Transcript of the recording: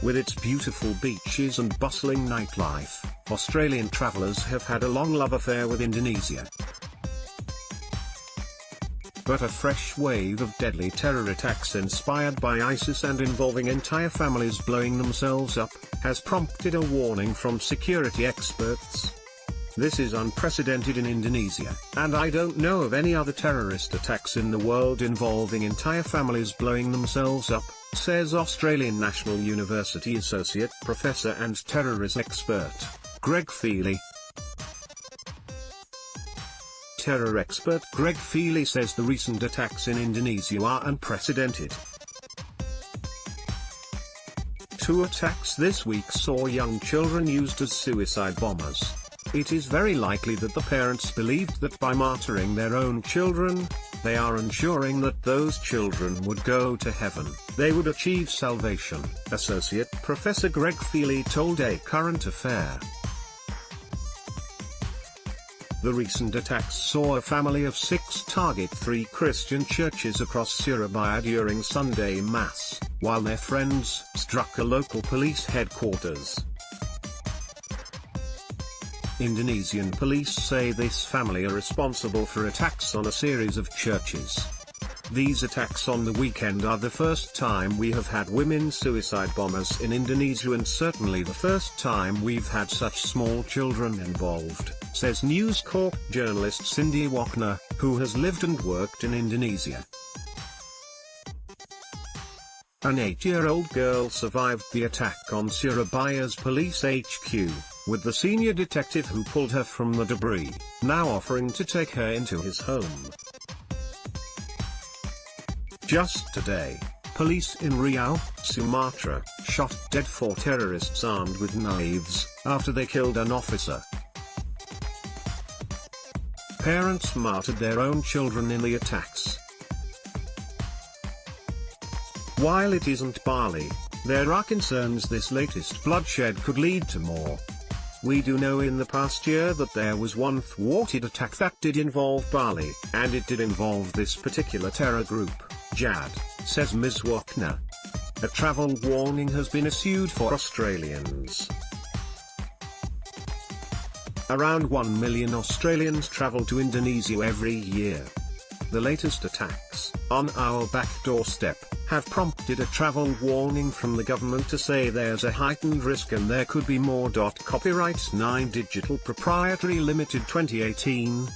With its beautiful beaches and bustling nightlife, Australian travellers have had a long love affair with Indonesia. But a fresh wave of deadly terror attacks inspired by ISIS and involving entire families blowing themselves up, has prompted a warning from security experts. This is unprecedented in Indonesia, and I don't know of any other terrorist attacks in the world involving entire families blowing themselves up, says Australian National University Associate Professor and terrorism expert, Greg Feely. Terror expert Greg Feely says the recent attacks in Indonesia are unprecedented. 2 attacks this week saw young children used as suicide bombers. It is very likely that the parents believed that by martyring their own children, they are ensuring that those children would go to heaven, they would achieve salvation, Associate Professor Greg Feely told A Current Affair. The recent attacks saw a family of 6 target 3 Christian churches across Surabaya during Sunday Mass, while their friends struck a local police headquarters. Indonesian police say this family are responsible for attacks on a series of churches. These attacks on the weekend are the first time we have had women suicide bombers in Indonesia, and certainly the first time we've had such small children involved, says News Corp journalist Cindy Wagner, who has lived and worked in Indonesia. An 8-year-old girl survived the attack on Surabaya's police HQ, with the senior detective who pulled her from the debris now offering to take her into his home. Just today, police in Riau, Sumatra, shot dead 4 terrorists armed with knives, after they killed an officer. Parents martyred their own children in the attacks. While it isn't Bali, there are concerns this latest bloodshed could lead to more. We do know in the past year that there was one thwarted attack that did involve Bali, and it did involve this particular terror group, Jad, says Ms. Wagner. A travel warning has been issued for Australians. Around 1 million Australians travel to Indonesia every year. The latest attacks, on our back doorstep, have prompted a travel warning from the government to say there's a heightened risk and there could be more. Copyright 9 Digital Proprietary Limited 2018,